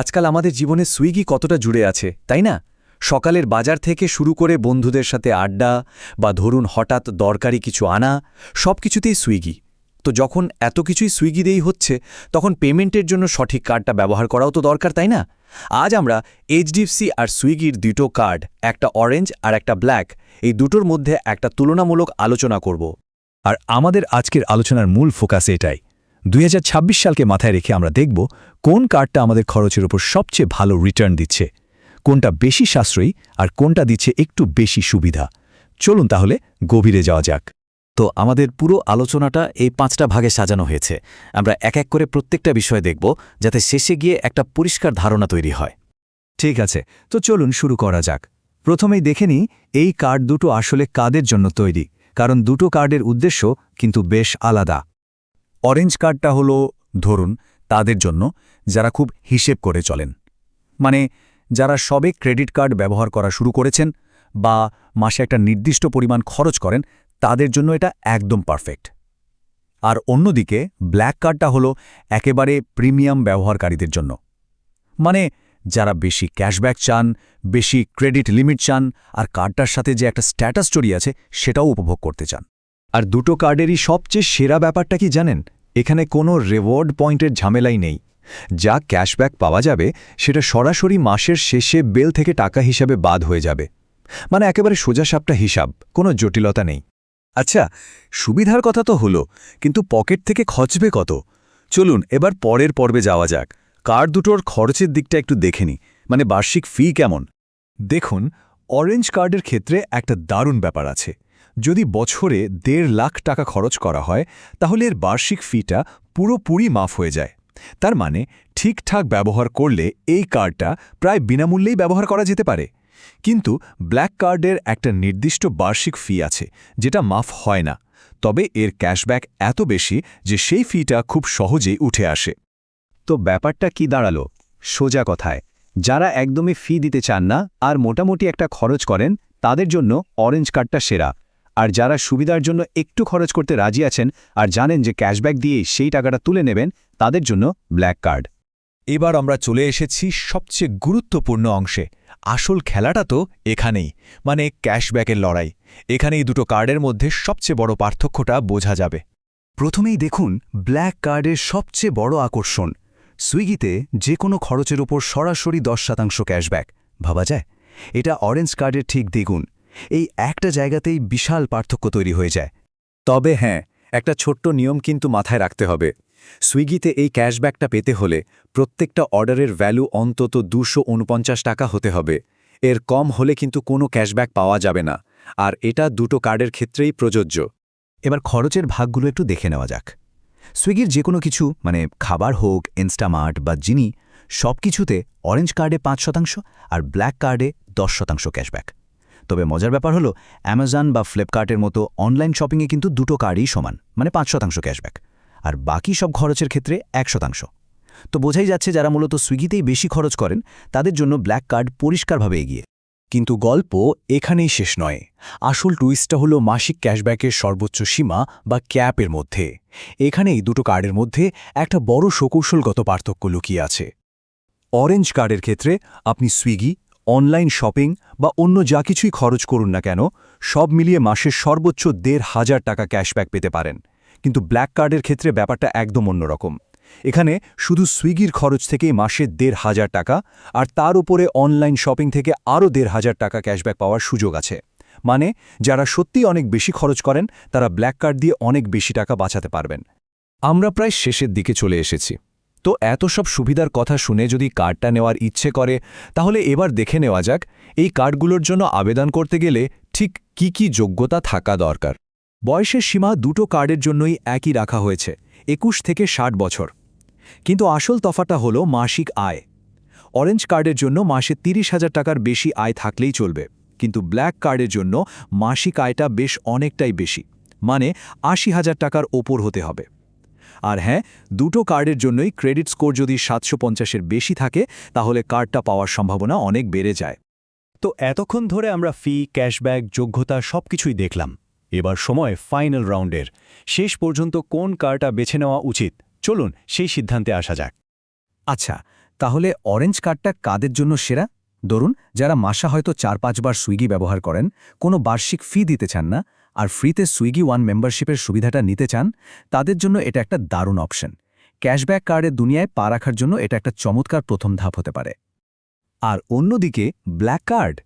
আজকাল আমাদের জীবনে সুইগি কতটা জুড়ে আছে তাই না? সকালের বাজার থেকে শুরু করে বন্ধুদের সাথে আড্ডা বা ধরুন হঠাৎ দরকারি কিছু আনা, সব কিছুতেই সুইগি। তো যখন এত কিছুই সুইগি দিয়েই হচ্ছে, তখন পেমেন্টের জন্য সঠিক কার্ডটা ব্যবহার করাও তো দরকার, তাই না? আজ আমরা এইচডিএফসি আর সুইগির দুটো কার্ড, একটা অরেঞ্জ আর একটা ব্ল্যাক, এই দুটোর মধ্যে একটা তুলনামূলক আলোচনা করব। আর আমাদের আজকের আলোচনার মূল ফোকাস এটাই। 2026 সালকে মাথায় রেখে আমরা দেখব কোন কার্ডটা আমাদের খরচের উপর সবচেয়ে ভালো রিটার্ন দিচ্ছে, কোনটা বেশি সাশ্রয়ী আর কোনটা দিচ্ছে একটু বেশি সুবিধা। চলুন তাহলে গভীরে যাওয়া যাক। তো আমাদের পুরো আলোচনাটা এই 5টা ভাগে সাজানো হয়েছে। আমরা এক এক করে প্রত্যেকটা বিষয় দেখব, যাতে শেষে গিয়ে একটা পরিষ্কার ধারণা তৈরি হয়। ঠিক আছে, তো চলুন শুরু করা যাক। প্রথমেই দেখে নিই এই কার্ড দুটো আসলে কাদের জন্য তৈরি, কারণ দুটো কার্ডের উদ্দেশ্য কিন্তু বেশ আলাদা। অরেঞ্জ কার্ডটা হলো ধরুন তাদের জন্য যারা খুব হিসেব করে চলেন, মানে যারা সবে ক্রেডিট কার্ড ব্যবহার করা শুরু করেছেন বা মাসে একটা নির্দিষ্ট পরিমাণ খরচ করেন, তাদের জন্য এটা একদম পারফেক্ট। আর অন্যদিকে ব্ল্যাক কার্ডটা হলো একেবারে প্রিমিয়াম ব্যবহারকারীদের জন্য, মানে যারা বেশি ক্যাশব্যাক চান, বেশি ক্রেডিট লিমিট চান, আর কার্ডটার সাথে যে একটা স্ট্যাটাস জড়িয়ে আছে সেটাও উপভোগ করতে চান। আর দুটো কার্ডেরই সবচেয়ে সেরা ব্যাপারটা কি জানেন? এখানে কোনো রিওয়ার্ড পয়েন্টের ঝামেলাই নেই। যা ক্যাশব্যাক পাওয়া যাবে সেটা সরাসরি মাসের শেষে বিল থেকে টাকা হিসাবে বাদ হয়ে যাবে, মানে একেবারে সোজাসাপটা হিসাব, কোনো জটিলতা নেই। আচ্ছা, সুবিধার কথা তো হলো, কিন্তু পকেট থেকে খরচবে কত? চলুন এবার পরের পর্বে যাওয়া যাক। কার্ড দুটোর খরচের দিকটা একটু দেখে নিই, মানে বার্ষিক ফি কেমন। দেখুন, অরেঞ্জ কার্ডের ক্ষেত্রে একটা দারুণ ব্যাপার আছে। যদি বছরে 1.5 লাখ টাকা খরচ করা হয়, তাহলে এর বার্ষিক ফিটা পুরোপুরি মাফ হয়ে যায়। তার মানে ঠিকঠাক ব্যবহার করলে এই কার্ডটা প্রায় বিনামূল্যেই ব্যবহার করা যেতে পারে। কিন্তু ব্ল্যাক কার্ডের একটা নির্দিষ্ট বার্ষিক ফি আছে, যেটা মাফ হয় না, তবে এর ক্যাশব্যাক এত বেশি যে সেই ফিটা খুব সহজেই উঠে আসে। তো ব্যাপারটা কি দাঁড়ালো? সোজা কথায়, যারা একদমই ফি দিতে চান না আর মোটামুটি একটা খরচ করেন, তাদের জন্য অরেঞ্জ কার্ডটা সেরা। আর যারা সুবিধার জন্য একটু খরচ করতে রাজি আছেন আর জানেন যে ক্যাশব্যাক দিয়ে সেই টাকাটা তুলে নেবেন, তাদের জন্য ব্ল্যাক কার্ড। এবার আমরা চলে এসেছি সবচেয়ে গুরুত্বপূর্ণ অংশে। আসল খেলাটা তো এখানেই, মানে ক্যাশব্যাকের লড়াই। এখানেই দুটো কার্ডের মধ্যে সবচেয়ে বড় পার্থক্যটা বোঝা যাবে। প্রথমেই দেখুন ব্ল্যাক কার্ডের সবচেয়ে বড় আকর্ষণ। সুইগিতে যে কোনো খরচের ওপর সরাসরি 10% ক্যাশব্যাক। ভাবা যায়? এটা অরেঞ্জ কার্ডের ঠিক দ্বিগুণ। এই একটা জায়গাতেই বিশাল পার্থক্য তৈরি হয়ে যায়। তবে হ্যাঁ, একটা ছোট্ট নিয়ম কিন্তু মাথায় রাখতে হবে। সুইগিতে এই ক্যাশব্যাকটা পেতে হলে প্রত্যেকটা অর্ডারের ভ্যালু অন্তত 249 টাকা হতে হবে। এর কম হলে কিন্তু কোনো ক্যাশব্যাক পাওয়া যাবে না, আর এটা দুটো কার্ডের ক্ষেত্রেই প্রযোজ্য। এবার খরচের ভাগগুলো একটু দেখে নেওয়া যাক। সুইগির যে কোনো কিছু, মানে খাবার হোক, ইনস্টামার্ট বা জিনি, সব কিছুতে অরেঞ্জ কার্ডে 5% আর ব্ল্যাক কার্ডে 10% ক্যাশব্যাক। তবে মজার ব্যাপার হলো, অ্যামাজন বা ফ্লিপকার্টের মতো অনলাইন শপিংয়ে কিন্তু দুটো কার্ডই সমান, মানে 5% ক্যাশব্যাক, আর বাকি সব খরচের ক্ষেত্রে 1%। তো বোঝাই যাচ্ছে যারা মূলত সুইগিতেই বেশি খরচ করেন, তাদের জন্য ব্ল্যাক কার্ড পরিষ্কারভাবে এগিয়ে। কিন্তু গল্প এখানেই শেষ নয়। আসল টুইস্টটা হলো মাসিক ক্যাশব্যাকের সর্বোচ্চ সীমা বা ক্যাপের মধ্যে। এখানেই দুটো কার্ডের মধ্যে একটা বড় সুকৌশলগত পার্থক্য লুকিয়ে আছে। অরেঞ্জ কার্ডের ক্ষেত্রে আপনি সুইগি, অনলাইন শপিং বা অন্য যা কিছুই খরচ করুন না কেন, সব মিলিয়ে মাসের সর্বোচ্চ 1,500 টাকা ক্যাশব্যাক পেতে পারেন। কিন্তু ব্ল্যাক কার্ডের ক্ষেত্রে ব্যাপারটা একদম অন্যরকম। এখানে শুধু সুইগির খরচ থেকেই মাসে 1,500 টাকা, আর তার উপরে অনলাইন শপিং থেকে আরও 1,500 টাকা ক্যাশব্যাক পাওয়ার সুযোগ আছে। মানে যারা সত্যিই অনেক বেশি খরচ করেন, তারা ব্ল্যাক কার্ড দিয়ে অনেক বেশি টাকা বাঁচাতে পারবেন। আমরা প্রায় শেষের দিকে চলে এসেছি। তো এত সব সুবিধার কথা শুনে যদি কার্ডটা নেওয়ার ইচ্ছে করে, তাহলে এবার দেখে নেওয়া যাক এই কার্ডগুলোর জন্য আবেদন করতে গেলে ঠিক কি কি যোগ্যতা থাকা দরকার। বয়সের সীমা দুটো কার্ডের জন্যই একই রাখা হয়েছে, 21 থেকে 60 বছর। কিন্তু আসল তফাৎটা হলো মাসিক আয়। অরেঞ্জ কার্ডের জন্য মাসে 30,000 টাকার বেশি আয় থাকলেই চলবে, কিন্তু ব্ল্যাক কার্ডের জন্য মাসিক আয়টা বেশ অনেকটাই বেশি, মানে 80,000 টাকার ওপর হতে হবে। আর হ্যাঁ, দুটো কার্ডের জন্যই ক্রেডিট স্কোর যদি 750-এর বেশি থাকে, তাহলে কার্ডটা পাওয়ার সম্ভাবনা অনেক বেড়ে যায়। তো এতক্ষণ ধরে আমরা ফি, ক্যাশব্যাক, যোগ্যতা সবকিছুই দেখলাম। এবার সময় ফাইনাল রাউন্ডের। শেষ পর্যন্ত কোন কার্ডটা বেছে নেওয়া উচিত, চলুন সেই সিদ্ধান্তে আসা যাক। আচ্ছা, তাহলে অরেঞ্জ কার্ডটা কাদের জন্য সেরা? ধরুন যারা মাসে হয়তো 4-5 বার সুইগি ব্যবহার করেন, কোনো বার্ষিক ফি দিতে চান না, আর ফ্রিতে সুইগি ওয়ান মেম্বারশিপের সুবিধাটা নিতে চান, তাদের জন্য এটা একটা দারুণ অপশন। ক্যাশব্যাক কার্ডের দুনিয়ায় পা রাখার জন্য এটা একটা চমৎকার প্রথম ধাপ হতে পারে। আর অন্যদিকে ব্ল্যাক কার্ড,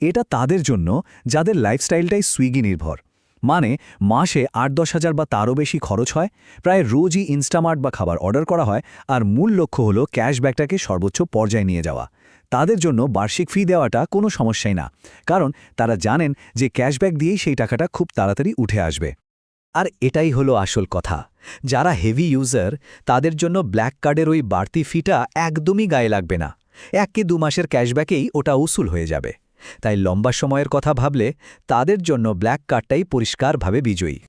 এটা তাদের জন্য যাদের লাইফস্টাইলটাই সুইগি নির্ভর। মানে মাসে 8-10 হাজার বা তারও বেশি খরচ হয়, প্রায় রোজই ইনস্টামার্ট বা খাবার অর্ডার করা হয়, আর মূল লক্ষ্য হলো ক্যাশব্যাকটাকে সর্বোচ্চ পর্যায়ে নিয়ে যাওয়া। তাদের জন্য বার্ষিক ফি দেওয়াটা কোনো সমস্যাই না, কারণ তারা জানেন যে ক্যাশব্যাক দিয়েই সেই টাকাটা খুব তাড়াতাড়ি উঠে আসবে। আর এটাই হলো আসল কথা, যারা হেভি ইউজার তাদের জন্য ব্ল্যাক কার্ডের ওই বাড়তি ফিটা একদমই গায়ে লাগবে না। 1-2 মাসের ক্যাশব্যাকেই ওটা উসুল হয়ে যাবে। তাই লম্বা সময়ের কথা ভাবলে তাদের জন্য ব্ল্যাক কার্ডটাই পরিষ্কারভাবে বিজয়ী।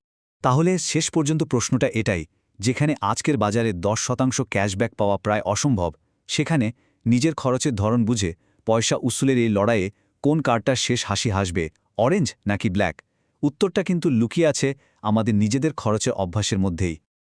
তাহলে শেষ পর্যন্ত প্রশ্নটা এটাই, যেখানে আজকের বাজারে 10% ক্যাশব্যাক পাওয়া প্রায় অসম্ভব, সেখানে নিজের খরচের ধরন বুঝে পয়সা উসুলের এই লড়াইয়ে কোন কার্ডটার শেষ হাসি হাসবে, অরেঞ্জ নাকি ব্ল্যাক? উত্তরটা কিন্তু লুকিয়ে আছে আমাদের নিজেদের খরচের অভ্যাসের মধ্যেই।